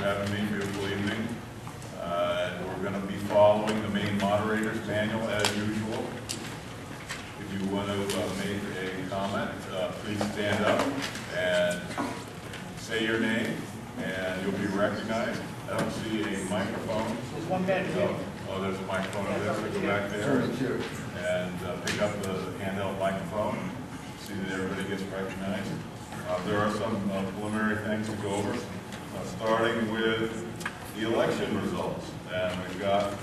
for having me. Beautiful evening. We're going to be following the main moderator's manual as usual. If you want to make a comment, please stand up and say your name, and you'll be recognized. I don't see a microphone. There's one back here. Oh, there's a microphone over there, so go back there and pick up the handheld microphone. See that everybody gets recognized. There are some preliminary things to go over, starting with the election results. And we've got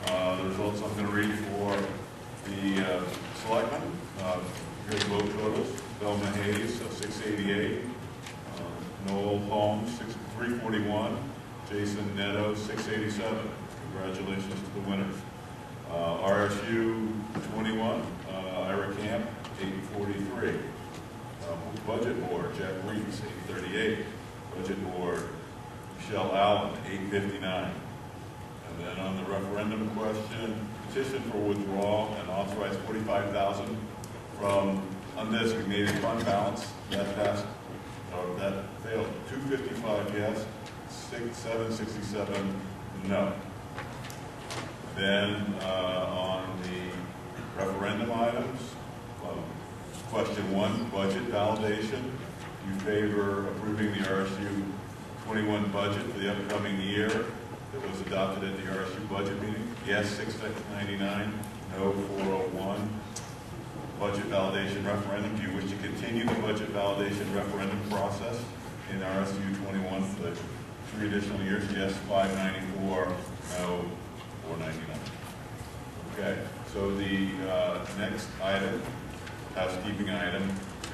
the results I'm going to read for the selectmen. Here's the vote totals. Velma Hayes, 688. Noel Holmes, 341. Jason Netto, 687. Congratulations to the winners. RSU 21, Ira Camp, 843. Budget Board, Jack Reeves, 838. Budget Board, Michelle Allen, 859. And then on the referendum question, petition for withdrawal and authorize $45,000 from undesignated fund balance. That passed, or that failed. 255 yes, 767 no. Then on the referendum items, question 1, budget validation. You favor approving the RSU 21 budget for the upcoming year that was adopted at the RSU budget meeting? Yes, 699, no, 401. Budget validation referendum. Do you wish to continue the budget validation referendum process in RSU 21 for the 3 additional years? Yes, 594, no, 499. Okay, so the next item, housekeeping item,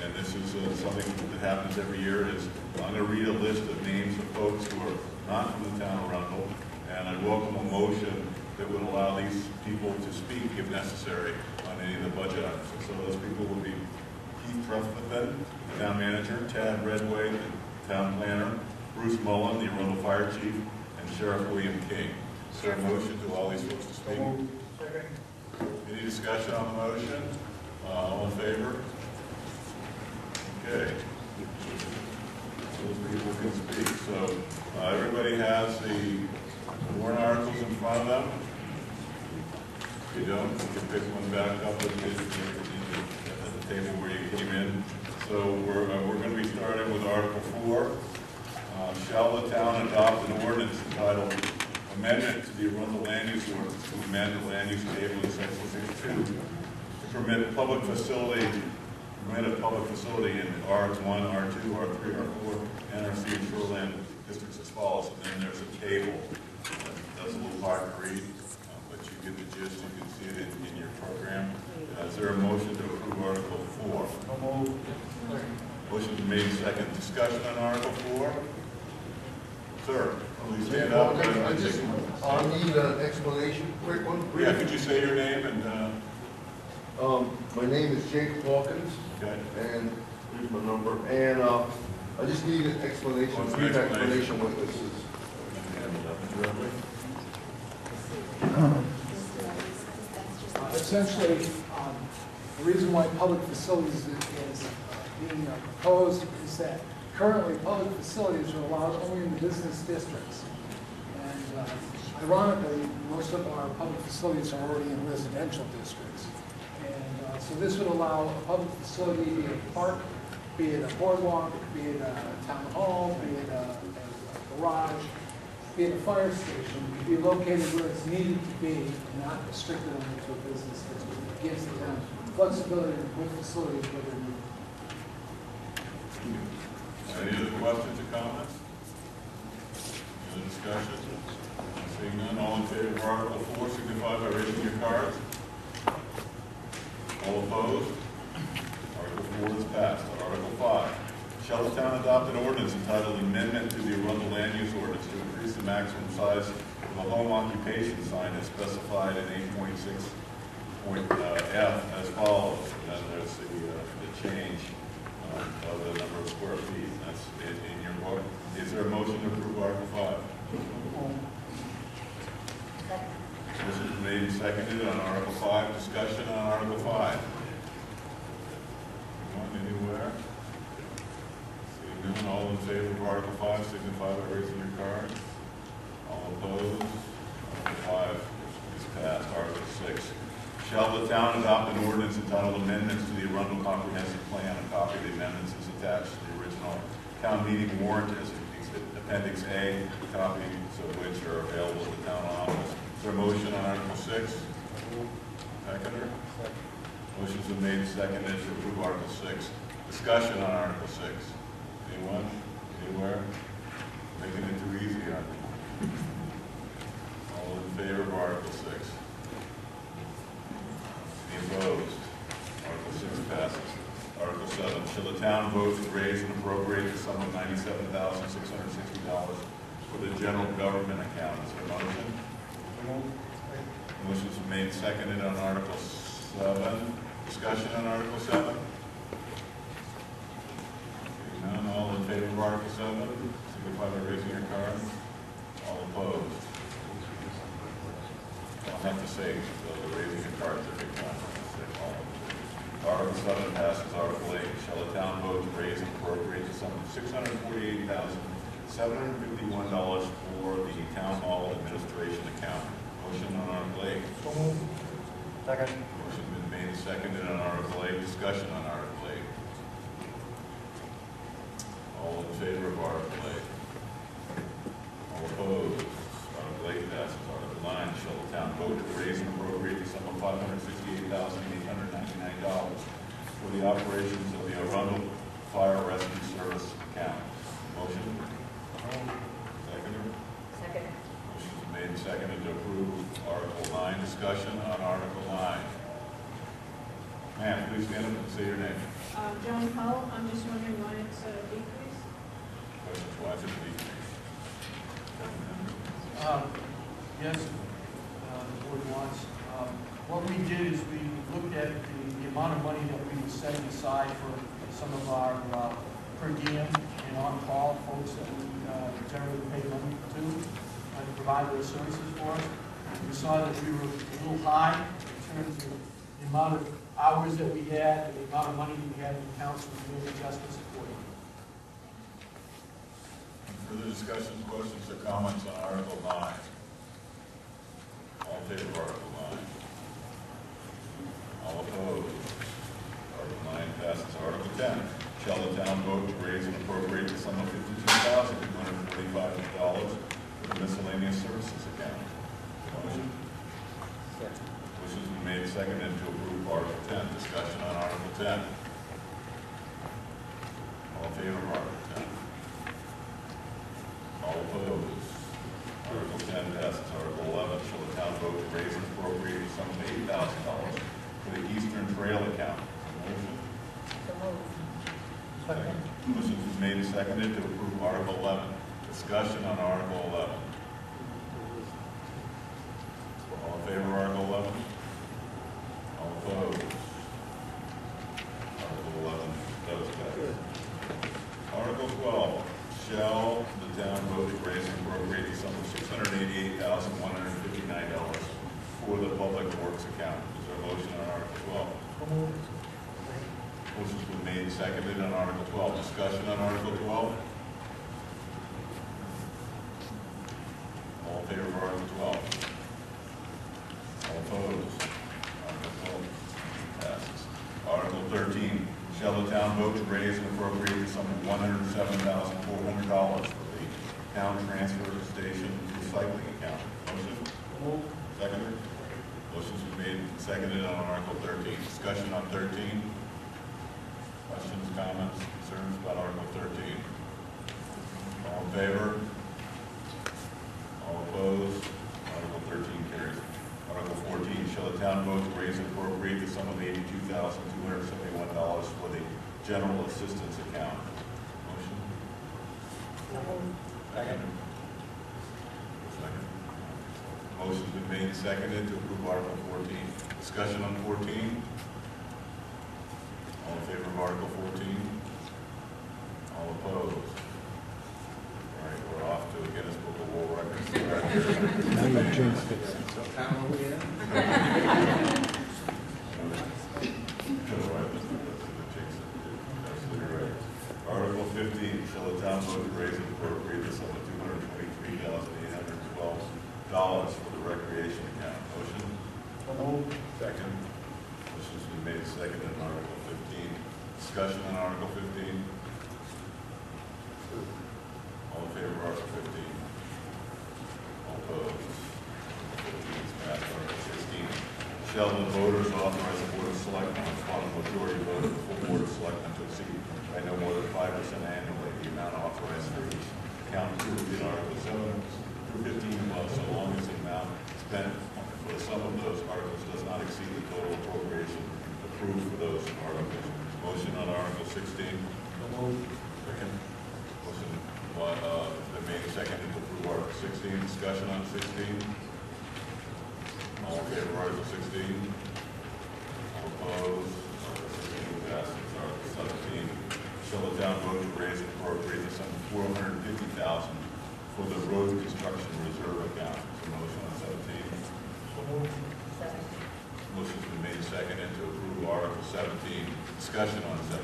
and this is something that happens every year, is I'm going to read a list of names of folks who are not from the town of Arundel, and I welcome a motion that would allow these people to speak, if necessary, on any of the budget items. So those people will be Keith Trefethen, the town manager, Tad Redway, the town planner, Bruce Mullen, the Arundel Fire Chief, and Sheriff William King. Is there a motion to allow these folks to speak? Any discussion on the motion? All in favor? Okay. Those people can speak. So everybody has the warrant articles in front of them. If you don't, you can pick one back up at the table where you came in. So we're going to be starting with Article 4. Shall the town adopt an ordinance entitled Amendment to the Arundel Land Use Ordinance to amend the land use table in section 62 to permit a public facility in R1, R2, R3, R4, NRC, and shoreland districts as follows. And then there's a table. That's a little hard to read, but you get the gist. You can see it in your program. Is there a motion to approve Article 4? Motion is made second. Discussion on Article 4? Sir, please stand up. I need an explanation, quick one. Yeah, could you say your name and... My name is Jake Hawkins, okay. and here's my number. And I just need an explanation, brief explanation what this is. Essentially, the reason why public facilities is being proposed is that currently public facilities are allowed only in the business districts. And ironically, most of our public facilities are already in residential districts. And so this would allow a public facility, be it a park, be it a boardwalk, be it a town hall, be it a garage, be it a fire station, to be located where it's needed to be and not restricted only to a business district. It gives the town flexibility to put facilities where they're needed. Any other questions or comments? Any other discussion? Seeing none, all in favor of Article 4, signify by raising your cards. All opposed? Article 4 is passed. Article 5. Shall the town adopt an ordinance entitled Amendment to the Arundel Land Use Ordinance to increase the maximum size of a home occupation sign as specified in 8.6.f as follows? And there's the change of the number of square feet. That's in your book. Is there a motion to approve Article 5? Motion is made and seconded on Article 5. Discussion on Article 5. Going anywhere? Seeing none, all in favor of Article 5 signify by raising your card. the town adopt an ordinance entitled Amendments to the Arundel Comprehensive Plan? A copy of the amendments is attached to the original town meeting warrant as Appendix A, copies of which are available at the town office. Is there a motion on Article 6? Seconder? Motion's been made and seconded to approve Article 6. Discussion on Article 6. Anyone? Anywhere? Making it too easy, aren't they? All in favor of Article 6? Any opposed? Article 6 passes. Article 7, shall the town vote to raise and appropriate the sum of $97,660 for the general government account? Is there a motion? Motion's been made and seconded on Article 7. Discussion on Article 7? Seeing none, all in favor of Article 7, signify by raising your card. All opposed? I'll have to say, the raising your cards are big time. Article 7 passes. Article 8, shall the town vote to raise and appropriate the sum of $648,751 for the town hall administration account? Motion on Article 8. Second. Motion's been made and seconded on Article 8. Discussion on Article 8. All in favor of Article 8? All opposed? Article 8 passes. Article 9, shall the town vote to raise and appropriate the sum of $568,899 for the operations of the Arundel Fire Rescue Service account? Motion? Seconder? Second. Motion's been made and seconded to approve Article 9. Discussion on Article 9. Ma'am, please stand up and say your name. Joan Hull, I'm just wondering why it's a decrease? Questions, why is it a decrease? Yes, the board wants. What we did is we looked at the amount of money that we were setting aside for some of our per diem and on-call folks that we generally pay money to provide those services for us. We saw that we were a little high in terms of the amount of hours that we had and the amount of money that we had in the accounts, so we made adjustments accordingly. Further discussion, questions, or comments on Article 9? All in favor of Article 9? All opposed? Article 9 passes. Article 10, shall the town vote to raise and appropriate the sum of $52,245 for the miscellaneous services account? Motion? Motion's been made and seconded to approve Article 10. Discussion on Article 10. All in favor of Article 10? All opposed? Article 10 passes. Article 11, shall the town vote to raise and appropriate the sum of $8,000 for the Eastern Trail account? Motion? So moved. Second. Motion's been made and seconded to approve Article 11. Discussion on Article 11. All in favor of Article 11? All opposed? Article 11 does pass. Article 12, shall the town vote to raise and appropriate the sum of $688,159 for the public works account? Is there a motion on Article 12? Motion's been made and seconded on Article 12. Discussion on Article 12? All in favor of Article 12? All opposed? Article 12 passes. Article 13, shall the town vote to raise and appropriate the sum of $107,400 for the town transfer station recycling account? Motion? Seconder? Motion's been made and seconded on Article 13. Discussion on 13? Questions, comments, concerns about Article 13? All in favor? All opposed? Article 13 carries. Article 14, shall the town vote to raise and appropriate the sum of $82,271 for the general assistance account? Motion? Second. Second. Motion's been made and seconded to approve Article 14. Discussion on 14? All in favor of Article 14? All opposed? All right, we're off to a Guinness Book of World Records. Now you jinxed it. Article 15, shall the town vote to raise and appropriate the sum of $223,812 for the recreation account? Motion? Second. been made second on Article 15. Discussion on Article 15. All in favor of Article 15? All opposed? 15 is passed. Article 16. Shall the voters authorize the Board of Selectmen on final majority vote of the full Board of Selectmen to exceed by no more than 5% annually the amount authorized for each account included in Article 7 through 15 plus, so long as the amount spent for the sum of those articles does not exceed the total appropriation approved for those articles. Motion on Article 16. Second. Motion been made seconded to approve Article 16. Discussion on 16. All in favor of Article 16? All opposed? Article 16 passes. Article 17. Shall the town vote to raise and appropriate the sum of $450,000 for the road construction reserve account? Is there a motion on 17? Second. Motion's been made seconded to approve Article 17. Discussion on 17.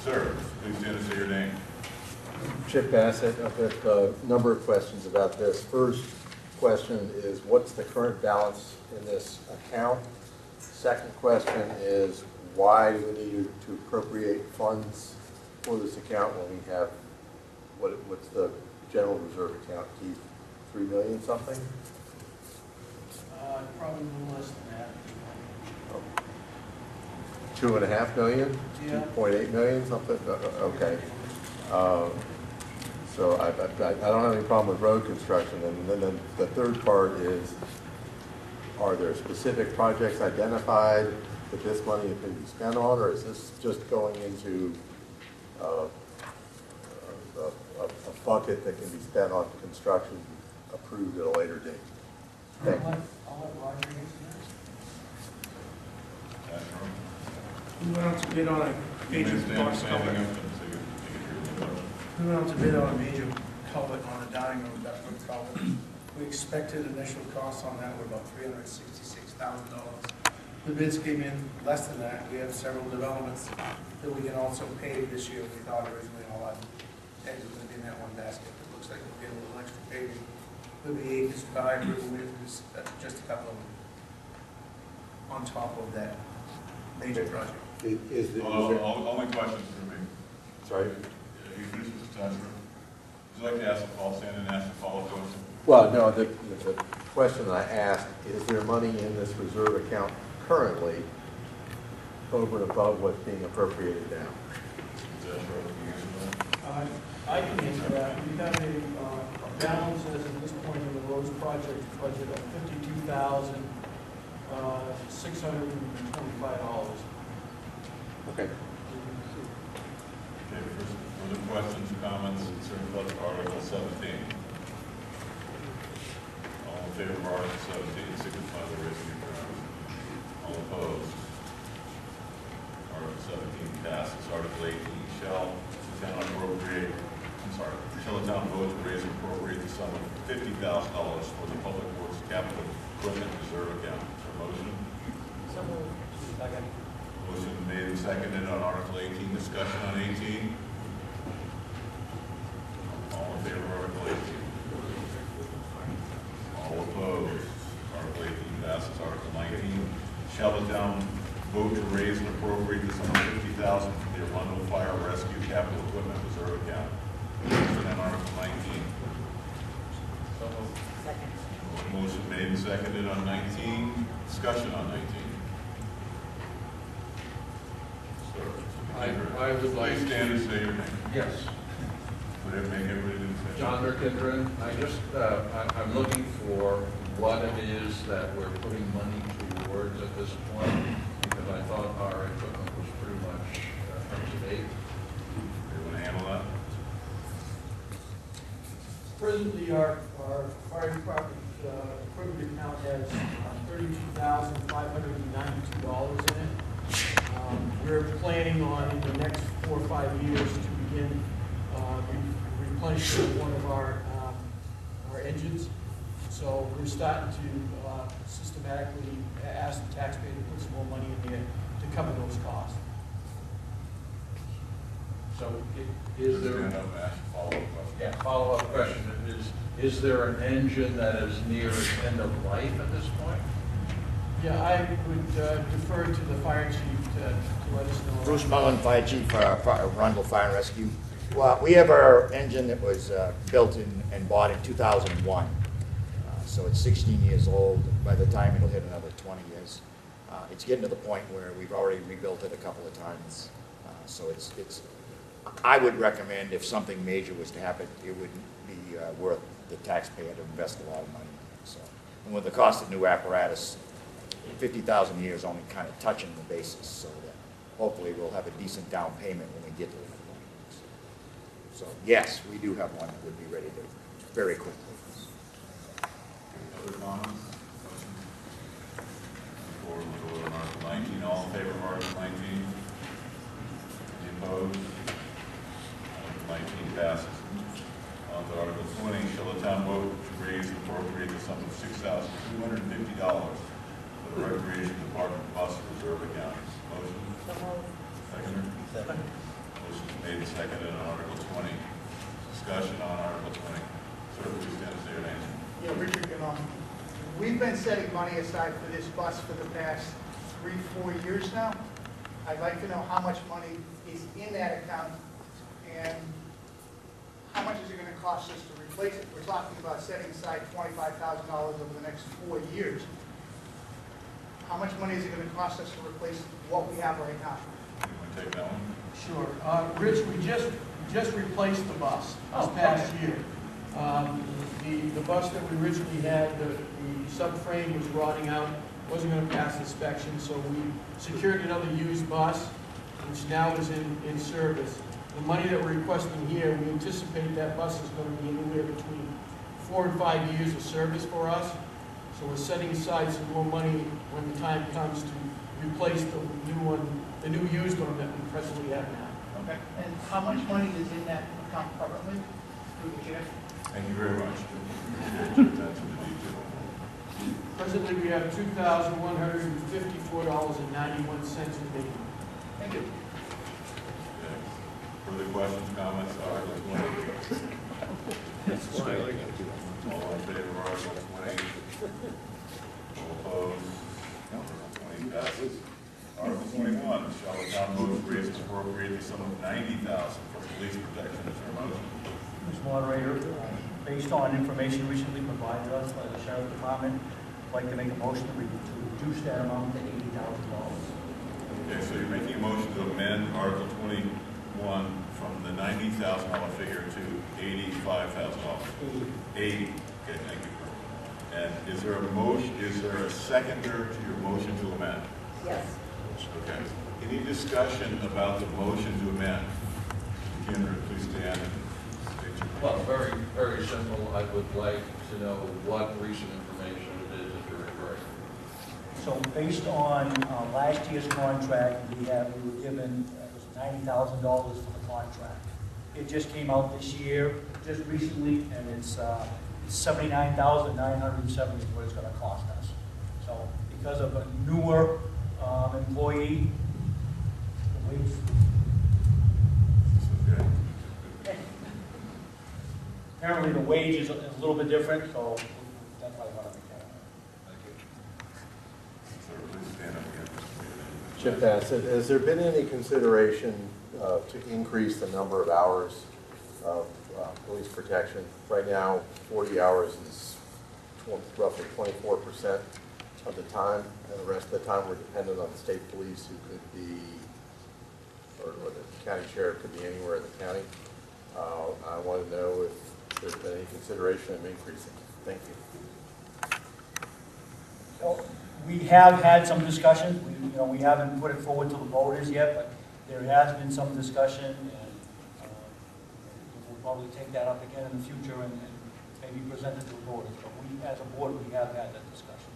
Sir, please stand and say your name. Chip Bassett. I've got a number of questions about this. First question is, what's the current balance in this account? Second question is, why do we need to appropriate funds for this account when we have, what's the general reserve account, Keith? 3 million something? Probably a little less than that. 2.5 million? Yeah. 2.8 million, something? Okay. So I don't have any problem with road construction. And then the third part is, are there specific projects identified that this money can be spent on, or is this just going into a bucket that can be spent on construction approved at a later date? Thank you. I'll let Roger answer That's wrong. We went out to bid on a major box Standing culvert. up so you can hear me. We went out to bid on a major culvert on the Downing Road, that road culvert. We expected initial costs on that were about $366,000. The bids came in less than that. We have several developments that we can also pave this year. We thought originally all our eggs were going to be in that one basket. It looks like we'll get a little extra paving. There'll be acres, 5, river widths, just a couple of them on top of that major project. Only questions for me. Sorry? You finished, Mr. Tasser? Would you like to ask a follow, stand and ask a follow-up question? Well, no, the question that I asked, is there money in this reserve account currently over and above what's being appropriated now? Is that right? Can you answer that? I can answer that. We have a balance as of this point in the roads project budget of $52,625. Okay. Okay, first, further questions, comments, concerns about Article 17? All in favor of Article 17, signify by raising your hand. All opposed? Article 17 passes. Article 18, shall the town vote to raise and appropriate the sum of $50,000 for the Public Works Capital Equipment Reserve account? Is there a motion? So moved. Second. Motion made and seconded on Article 18. Discussion on 18. All in favor of Article 18? All opposed? Article 18 passes. Article 19. Shall the town vote to raise and appropriate the sum of $50,000 from the Arundel Fire Rescue Capital Equipment Reserve account? Motion on Article 19. Second. Motion made and seconded on 19. Discussion on 19. I would like Please stand and say your name. Yes, Would it make everybody do the same? John McKendron. I'm looking for what it is that we're putting money towards at this point, because I thought our equipment was pretty much up to date. You want to handle that? Presently, our fire department equipment account has $32,592 in it. We're planning on, in the next 4 or 5 years, to begin replenishing one of our engines. So we're starting to systematically ask the taxpayer to put some more money in there to cover those costs. So is there, Stand up, ask a follow-up question. yeah, follow-up question, is there an engine that is near its end of life at this point? Yeah, I would defer to the fire chief to let us know. Bruce Mullen, Fire Chief for Arundel Fire and Rescue. Well, we have our engine that was built and bought in 2001. So it's 16 years old. By the time it'll hit another 20 years. It's getting to the point where we've already rebuilt it a couple of times. So I would recommend if something major was to happen, it would be worth the taxpayer to invest a lot of money. So, and with the cost of new apparatus, 50,000 a year is only kind of touching the basis, so that hopefully we'll have a decent down payment when we get to that point. So yes, we do have one that would be ready to very quickly. Other comments? Questions? Before we go to Article 19, all in favor of Article 19? Any opposed? Article 19 passes. On to Article 20, shall the town vote to raise and appropriate the sum of $6,250 for the Recreation Department bus reserve account? Motion? Seconder? Second. Motion made and seconded on Article 20. Discussion on Article 20. Sir, please stand and say your name. Yeah, Richard Gannon. We've been setting money aside for this bus for the past 3-4 years now. I'd like to know how much money is in that account and how much is it going to cost us to replace it? We're talking about setting aside $25,000 over the next 4 years. How much money is it going to cost us to replace what we have right now? You want to take that one? Sure. Rich, we just replaced the bus this past year. The bus that we originally had, the subframe was rotting out, wasn't going to pass inspection, so we secured another used bus, which now is in service. The money that we're requesting here, we anticipate that bus is going to be anywhere between 4 and 5 years of service for us. So we're setting aside some more money when the time comes to replace the new used one that we presently have now. Okay. And how much money is in that account currently through the chair? Thank you very much. Appreciate your attention to detail. Presently, we have $2,154.91 in payment. Thank you. Okay. Further questions, comments, Article 20? All in favor of Article 20? All opposed? Article 20 passes. Article 21, shall the town vote to raise and appropriate the sum of $90,000 for police protection? Is there a motion? Mr. Moderator, based on information recently provided us by the Sheriff Department, I'd like to make a motion to reduce that amount to $80,000. Okay, so you're making a motion to amend Article 21 from the $90,000 figure to $85,000. 80. Okay, thank you. And is there a seconder to your motion to amend? Yes. Okay. Any discussion about the motion to amend? Kendra, please stand and state your Well, very, very simple. I would like to know what recent information it is that you're referring to. So based on last year's contract, we were given $90,000 for the contract. It just came out this year, just recently, and it's $79,970 is what it's going to cost us. So because of a newer employee, the wage. Okay. Apparently the wage is a little bit different, so that's why I want to make that. Thank you. Sir, please stand up again. Chip Bassett, has there been any consideration to increase the number of hours of police protection? Right now, 40 hours is roughly 24% of the time, and the rest of the time we're dependent on the state police, who could be, or the county sheriff could be anywhere in the county. I want to know if there's been any consideration of increasing. Thank you. So we have had some discussions. We haven't put it forward to the voters yet, but there has been some discussion, and we'll probably take that up again in the future and maybe present it to the voters. But we, as a board, we have had that discussion.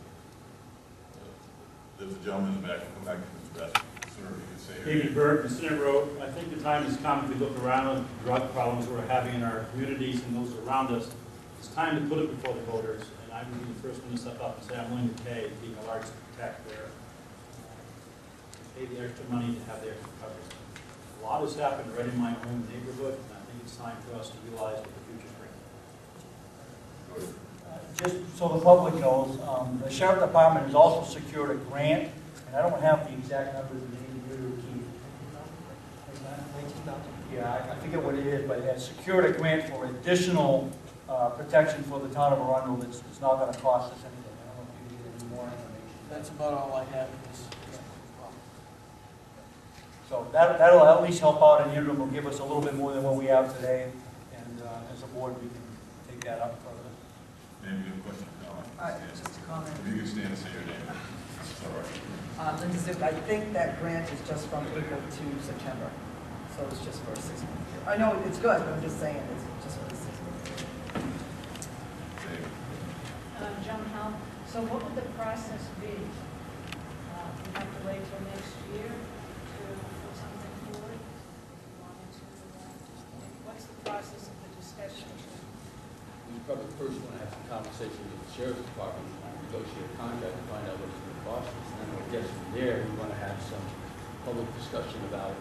There's a gentleman in the back. Come back to Mr. Bassett. Sir, you can say your David name. Burke, Senate Road. I think the time has come, if we look around at the drug problems we're having in our communities and those around us, it's time to put it before the voters. And I would be the first one to step up and say I'm willing to pay, being a large taxpayer, pay the extra money to have the extra coverage. A lot has happened right in my own neighborhood, and I think it's time for us to realize what the future's bringing. just so the public knows, the sheriff department has also secured a grant, and I don't have the exact numbers in here to keep. Yeah, I forget what it is, but it has secured a grant for additional protection for the town of Arundel that's not going to cost us anything. I don't know if you need any more information. That's about all I have in this. So that'll at least help out, and the interim will give us a little bit more than what we have today, and as a board, we can take that up further. Maybe a question? No, Just a comment. if you can stand and say your name. It's all right. Linda Zook, I think that grant is just from April to September, so it's just for a 6-month period. I know it's good, but I'm just saying it's just for the 6-month period. David. John Hall, so what would the process be? We have to wait till next year to put something forward? If you wanted to, what's the process of the discussion? We probably first want to have some conversation with the sheriff's department, negotiate a contract, and find out what it's going to cost us. And then I guess from there, we want to have some public discussion about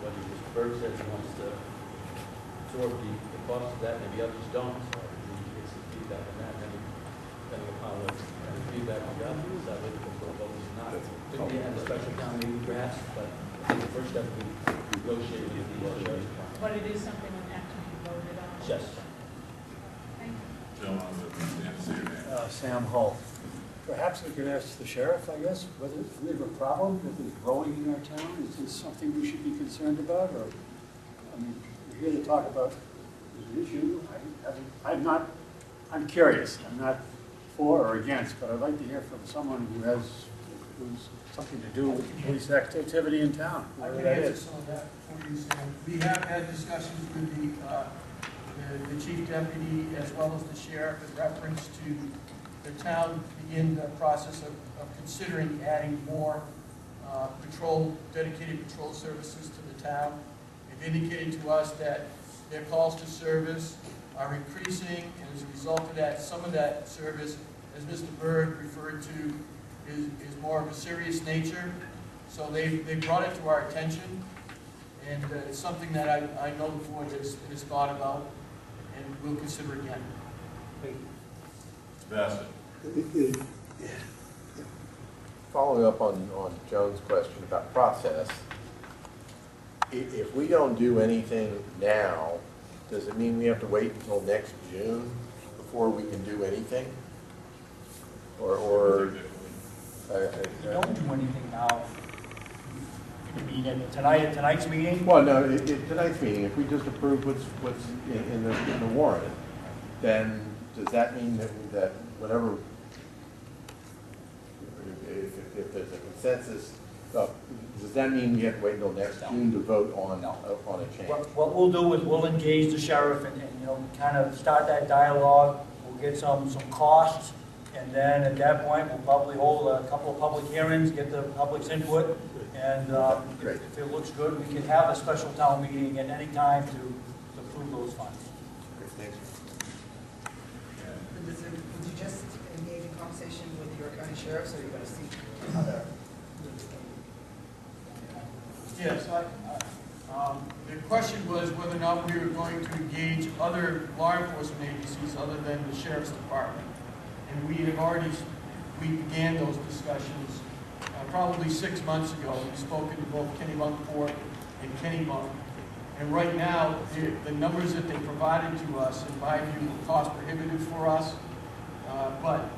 whether Mr. Berg says he wants to absorb the cost of that, maybe others don't. So we get some feedback on that, and depending upon what kind of feedback we got, is that whether we'll go vote or not. Could be at a special town meeting perhaps, but I think the first step would be negotiating with the sheriff's department. But it is something that have to be voted on? Yes. Thank you. Gentlemen, stand and say your name. Sam Hull. Perhaps we could ask the sheriff, I guess, whether we have a problem with it growing in our town. Is this something we should be concerned about, or, I mean, we're here to talk about the issue. I'm curious. I'm not for or against, but I'd like to hear from someone who's something to do with police activity in town. I whatever can that answer is. some of that for you, Sam. We have had discussions with the chief deputy as well as the sheriff in reference to the town begin the process of considering adding more dedicated patrol services to the town. They've indicated to us that their calls to service are increasing, and as a result of that, some of that service, as Mr. Berg referred to, is more of a serious nature. So they brought it to our attention, and it's something that I know the board has thought about and will consider again. Bassett. Following up on Joan's question about process, if we don't do anything now, does it mean we have to wait until next June before we can do anything? Or We don't do anything now. You mean at tonight's meeting? well, no, tonight's meeting, if we just approve what's in the warrant, then does that mean that whatever, if there's a consensus, does that mean we have to wait until next June to vote on a change? What we'll do is we'll engage the sheriff and kind of start that dialogue. We'll get some costs, and then at that point, we'll probably hold a couple of public hearings, get the public's input, and if it looks good, we can have a special town meeting at any time to approve those funds. Great, thanks. Would you just engage in conversation with your county sheriffs, or are you going to seek other? Yes, the question was whether or not we were going to engage other law enforcement agencies other than the sheriff's department. And we began those discussions probably 6 months ago. We've spoken to both Kennebunkport and Kennebunk. And right now, the numbers that they provided to us, in my view, were cost prohibitive for us. But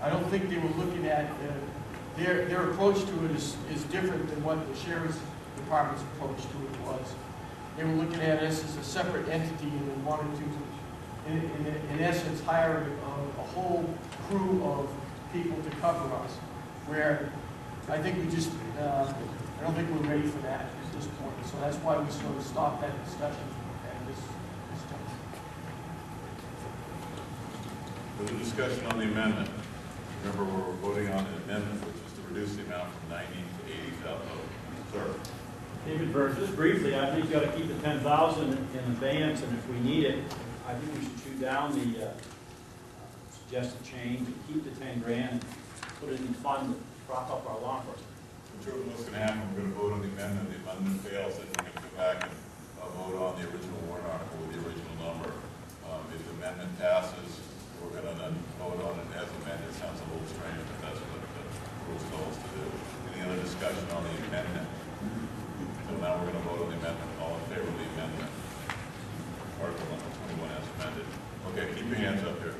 I don't think they were looking at, their approach to it is different than what the sheriff's department's approach to it was. They were looking at us as a separate entity, and they wanted to, in essence, hire a whole crew of people to cover us, where I think we just, I don't think we're ready for that at this point. So that's why we sort of stopped that discussion at this time. There's a discussion on the amendment. Remember, we're voting on an amendment which is to reduce the amount from 90 to 80,000. Sir. David Burns, just briefly, I think you got to keep the 10,000 in advance, and if we need it, I think we should shoot down the suggested change and keep the 10 grand and put it in the fund to prop up our law enforcement. I'm sure what's going to happen, we're going to vote on the amendment. The amendment fails, then we're going to go back and vote on the original warrant article with the original number. If the amendment passes, we're going to then vote on it as amended. Sounds a little strange, but that's what the rules tell us to do. Any other discussion on the amendment? So now we're going to vote on the amendment. All in favor of the amendment? Article number 21 as amended. Okay, keep your hands up there.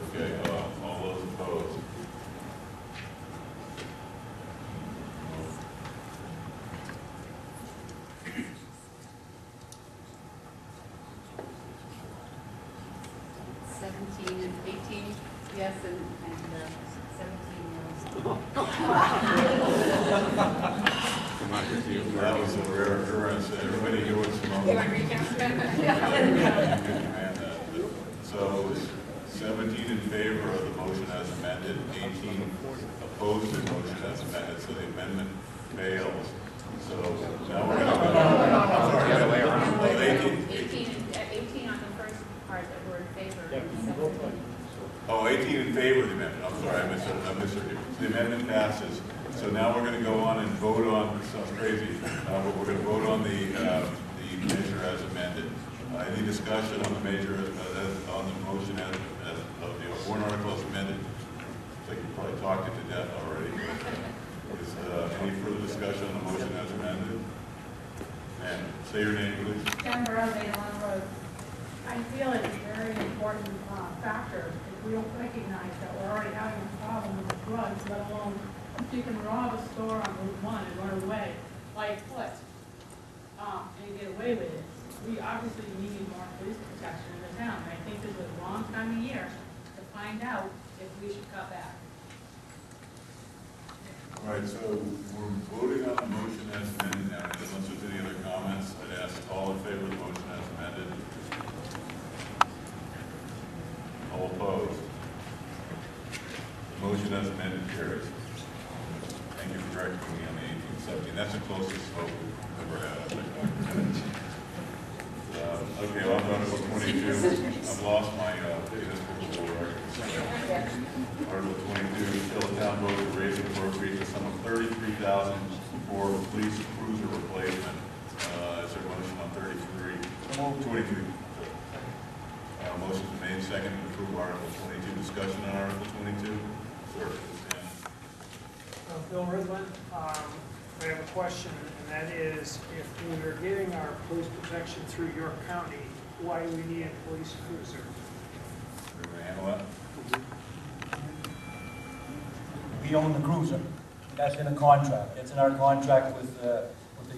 Okay, all those opposed? And 18 yes, and 17 That was a rare occurrence. Everybody knew what's wrong. You want to recount? So 17 in favor of the motion as amended, 18 opposed to the motion as amended, so the amendment fails. So now we're going to go. I'm sorry, the other way around. 18 on the first part that were in favor. Oh, 18 in favor of the amendment. I'm sorry, I misheard you. The amendment passes. So now we're going to go on and vote on, it sounds crazy, but we're going to vote on the measure as amended. Any discussion on the measure, on the motion of the warrant article as amended? It's like you probably talked it to death already. Is any further discussion on the motion as amended? And say your name, please. Canberra, Maitland Road. I feel it's a very important factor if we don't recognize that we're already having a problem with drugs, let alone if you can rob a store on Route 1 and run away by foot and get away with it. We obviously need more police protection in the town. And I think this is a wrong time of year to find out if we should cut back. All right, so we're voting on the motion as amended now. Unless there's any other comments, I'd ask all in favor of the motion as amended. All opposed? The motion as amended carries. Thank you for correcting me on the 1817. That's the closest vote we've ever had, I think. Okay, well, I'm on Article 22. I've lost my municipal records. Article 22, fill the town vote to raise and appropriate the sum of $33,000 for police cruiser replacement. Is there a motion on 33? 22. Motion's been made, second to approve Article 22. Discussion on Article 22? Sir, Stan. Bill Ridlin, I have a question, and that is, if we are getting our police protection through York County, why do we need a police cruiser? We're going to handle that? We own the cruiser. That's in a contract. It's in our contract with the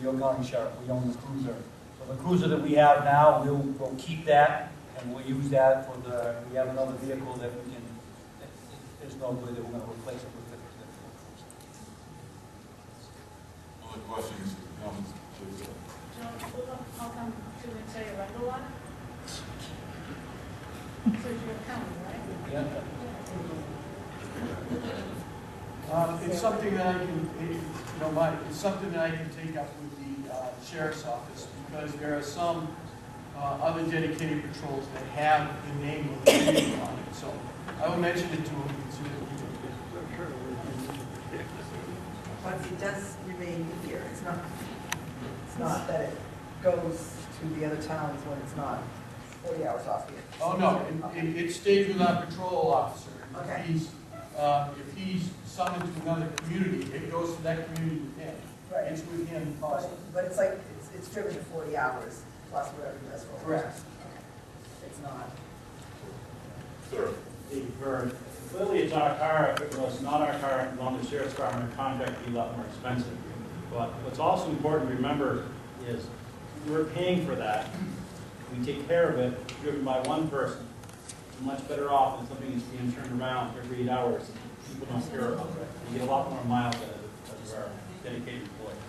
York County Sheriff. We own the cruiser. So the cruiser that we have now, we'll keep that, and we'll use that for we have another vehicle that we can, there's no way that we're going to replace it with the Other questions, comments, please? How come you would say a rental on it? So it's your county, right? It's something that I can, it's something that I can take up with the sheriff's office, because there are some other dedicated patrols that have the name of the community on it. So I will mention it to him. But it does remain here. It's not that it goes to the other towns when it's not 40 hours off here. Oh, no, it stays with our patrol officer. Okay. If he's summoned to another community, it goes to that community with him. Right. It's with him also. But it's like, it's driven to 40 hours plus whatever he does for it. Correct. Okay. It's not. Sir. Clearly, it's our car. If it was not our car, and belonged to the sheriff's department, the contract would be a lot more expensive. But what's also important to remember is we're paying for that. We take care of it, driven by one person. It's much better off than something that's being turned around every 8 hours. People don't care about it. You get a lot more miles out of it because of our dedicated employees.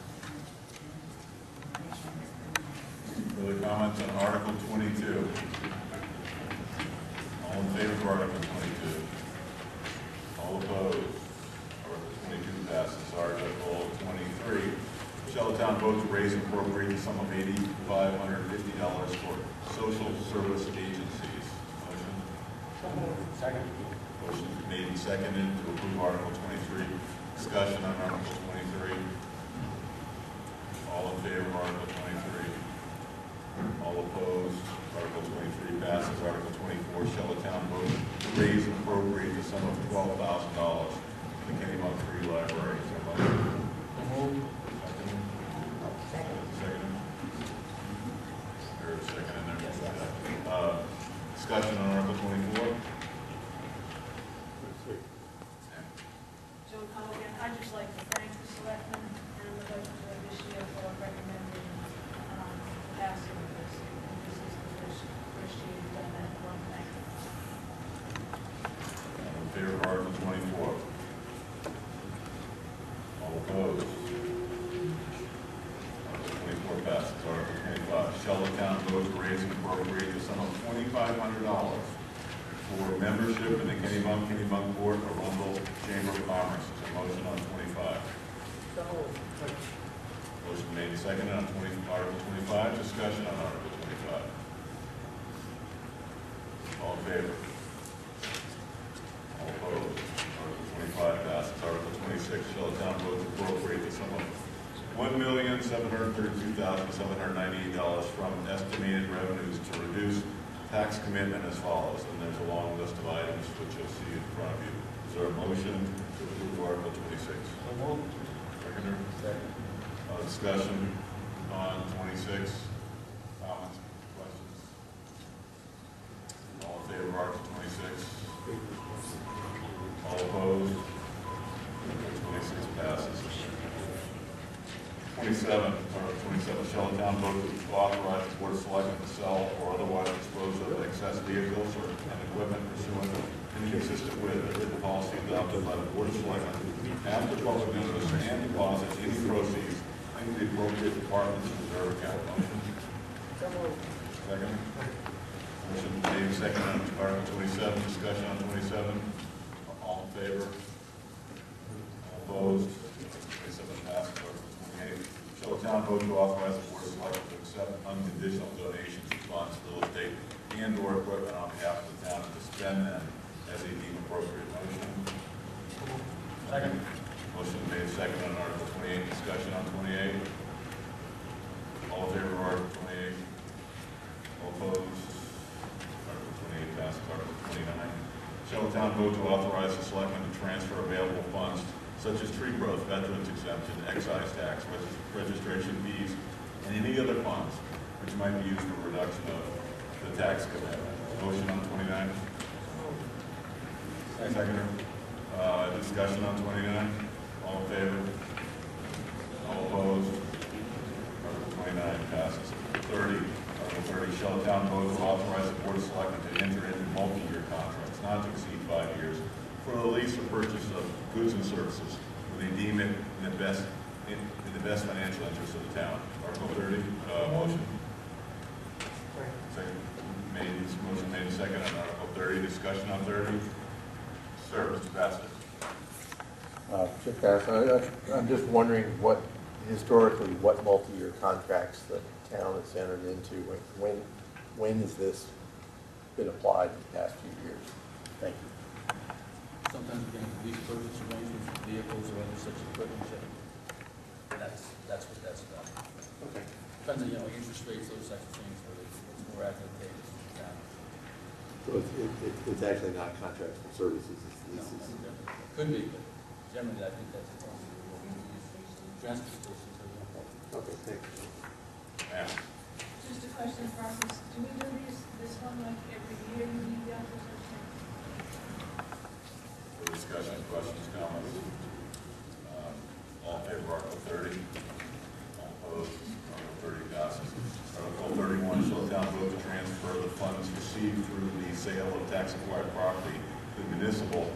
Further comments on Article 22? All in favor of Article 22? All opposed? Article 22 passes. Article 23. Shall the town vote to raise and appropriate the sum of $8,550 for social service agencies? Motion? Second. Motion made and seconded to approve Article 23. Discussion on Article 23. All in favor of Article 23? All opposed? Article 23 passes. Article 24, shall the town vote to raise and appropriate the sum of $12,000 for the Kennebunk Free Library? Is there a motion? Second. Second. There's a second in there. Discussion on Article 24. Joan Colligan, I'd just like to thank the selectmen and the budget board this year for recommending passing this. And this is the first year you've done that. I want to thank you. All in favor of Article 24? All opposed? Article 24 passes. Article 25, shall the town vote to raise and appropriate the sum of $2,500 for membership in the Kennebunk Board of Arundel Chamber of Commerce? Is there a motion on 25? Motion made and seconded on Article 25. Discussion on Article 25. All in favor? All opposed? Article 25 passes. Article 26, shall the town vote to appropriate the sum of $1,732,798 from estimated revenues to reduce tax commitment as follows, and there's a long list of items which you'll see in front of you. Is there a motion to approve Article 26? Seconder? Discussion on 26. Comments, questions? All in favor of Article 26? All opposed? Article 26 passes. 27, Article 27, shall the town vote to authorize the Board of Selectmen to sell or otherwise dispose of excess vehicles and equipment pursuant and consistent with the written policy adopted by the Board of Selectmen after public notice and deposit any proceeds into the appropriate department's reserve account. Motion? Second. Motion made and seconded on Article 27. Discussion on 27. All in favor? All opposed? 27 passes. Article 28. Shall the town vote to authorize the Board of Selectmen to accept unconditional donations of funds, real estate, and/or equipment on behalf of the town and to spend them as they deem appropriate? Motion? Second. Motion made second on Article 28. Discussion on 28. All in favor of Article 28? All opposed? Article 28 passes. Article 29. Shall the town vote to authorize the selectmen to transfer available funds such as tree growth, veterans exemption, excise tax, registration fees, and any other funds which might be used for reduction of the tax commitment? Motion on 29? Seconder. Discussion on 29? All in favor? All opposed? Article 29 passes. 30. Article 30. Shall the town vote to authorize the Board of Selectmen to enter into multi-year contracts not to exceed 5 years for the lease or purchase of goods and services when they deem it in the best financial interest of the town? Article 30. Motion. Second. Motion made and second on Article 30. Discussion on 30. Sir, Mr. Bassett. Chip Bassett, I'm just wondering historically, what multi-year contracts the town has entered into? When has this been applied in the past few years? Thank you. Sometimes we get lease purchase arrangements for vehicles or other such equipment. That's what that's about. Okay. Depends on, interest rates, those types of things, where it's more advantageous to the town. So it's actually not contracts for services. No, could be, but generally I think that's what we use. Transfer stations are. Okay, thank you. Yeah. Just a question for us, do we do this one like every year, you need the authorization? For discussion, questions, comments? All in favor of Article 30? All opposed? Article 30 passes. Article 31, shall the town vote to transfer the funds received through the sale of tax-acquired property to the municipal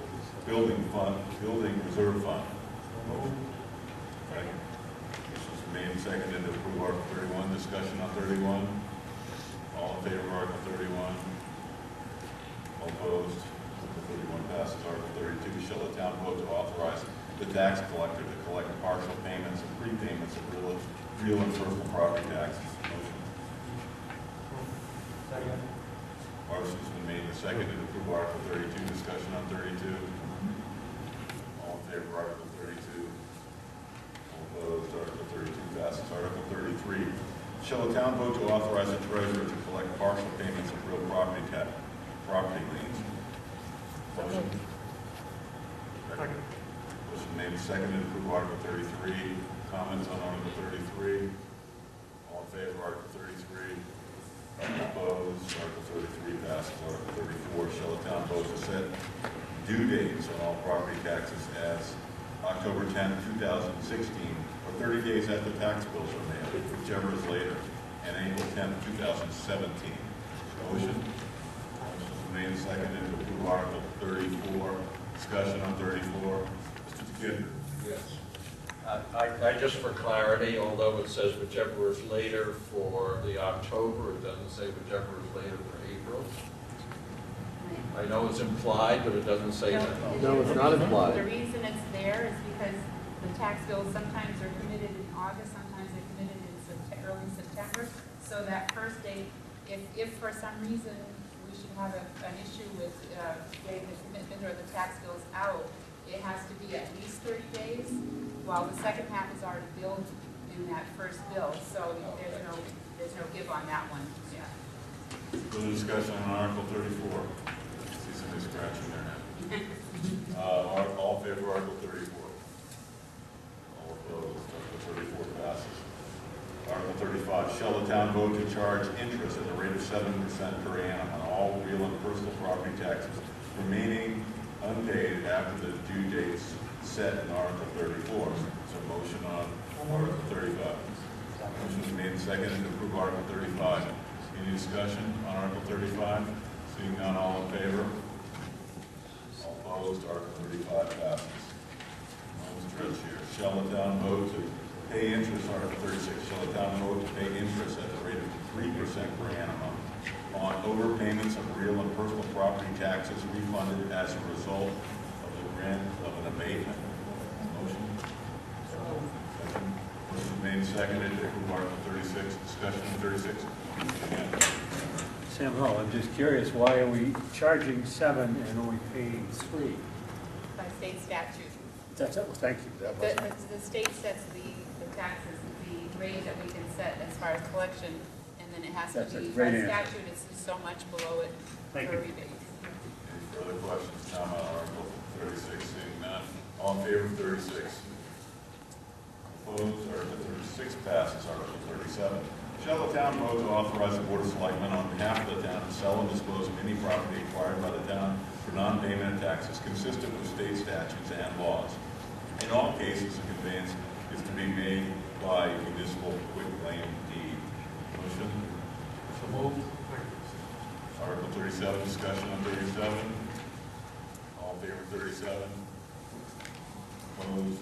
building reserve fund? Second. This was made and seconded to approve Article 31. Discussion on 31. All in favor of Article 31? All opposed? Article 31 passes. Article 32, shall the town vote to authorize the tax collector to collect partial payments and prepayments of real and personal property taxes? Motion. Second. Motion's been made and seconded to approve Article 32. Discussion on 32. All in favor of Article 32? All opposed? Article 32 passes. Article 33. Shall the town vote to authorize the treasurer to collect partial payments of real property liens? Motion. Motion made and seconded to approve Article 33. Comments on Article 33? All in favor of Article 33? Opposed? Article 33 passes. Article 34. Shall the town vote to set due dates on all property taxes as October 10, 2016, or 30 days after tax bills are mailed, whichever is later, and April 10, 2017. Motion? Motion is made and seconded to approve Article 34. Discussion on 34. Mr. Kinder. Yes. I just for clarity, although it says whichever is later for the October, it doesn't say whichever is later for April. I know it's implied, but it doesn't say that. No, it's not implied. The reason it's there is because the tax bills sometimes are committed in August, sometimes they're committed in early September. So that first date, if for some reason we should have an issue with getting the commitment or the tax bills out, it has to be at least 30 days, while the second half is already billed in that first bill. So there's no give on that one. Yeah. Further discussion on Article 34. I see somebody scratching their head. All in favor of Article 34? All opposed? Article 34 passes. Article 35. Shall the town vote to charge interest at the rate of 7% per annum on all real and personal property taxes remaining unpaid after the due dates set in Article 34? So motion on Article 35. Motion is made and seconded to approve Article 35. Any discussion on Article 35? Seeing none, all in favor? All opposed? Article 35 passes. No stretch here. Shall the town vote to pay interest, Article 36, shall the town vote to pay interest at the rate of 3% per annum on overpayments of real and personal property taxes refunded as a result of the grant of an abatement? Motion? Second. Motion made and seconded to approve Article 36. Discussion on 36. Sam Hall, I'm just curious, why are we charging 7 and only paying 3? By state statute. That's it, well, thank you. That was The state sets the taxes, the rate that we can set as far as collection, and then it has to That's a be, great by answer. statute, it's so much below it Thank for you. rebates. Any further questions, Tom, on Article 36? Seeing none. All in favor of 36? Opposed? Article 36 passes. Article 37. Shall the town vote to authorize the Board of Selectmen on behalf of the town to sell and dispose of any property acquired by the town for non-payment of taxes consistent with state statutes and laws? In all cases, a conveyance is to be made by municipal quitclaim deed. Motion? So moved. Article 37, discussion on 37. All in favor of 37? Opposed?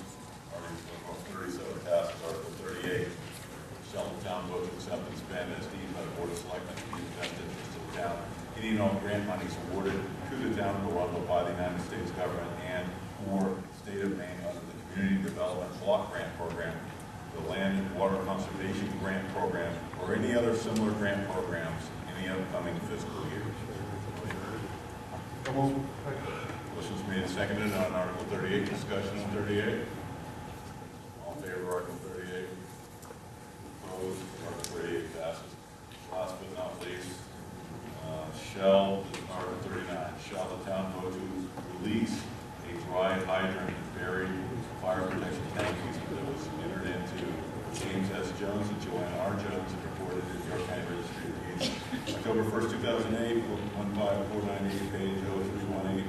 Article 37 passes. Article 38. Shall the town vote to accept and spend as deemed by the Board of Selectmen to be in the best interest of the town any and all grant monies awarded to the town of Arundel by the United States government and or state of Maine under the Community Development Block Grant Program, the Land and Water Conservation Grant Program, or any other similar grant programs in the upcoming fiscal year. Motion's made and seconded on Article 38. Discussion on 38. All in favor of Article 38? Opposed? Article 38 passes. Last but not least, Article 39, shall the town vote to release a dry hydrant and buried fire protection tank easement that was entered into James S. Jones and Joanne R. Jones and reported in the York County Registry of Deeds October 1st, 2008, 15498, page 0318-0319.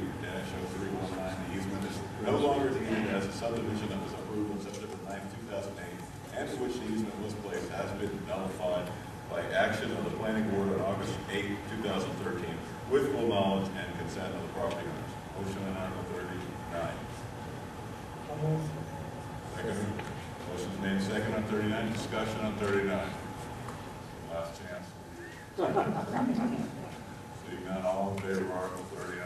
The easement is no longer deemed as a subdivision that was approved on September 9th, 2008, and to which the easement was placed has been nullified by action of the planning board on August 8, 2013, with full knowledge and consent of the property owners. Motion on Article 39. Second. Motion's made second on 39. Discussion on 39. Last chance. Seeing none, all in favor of Article 39?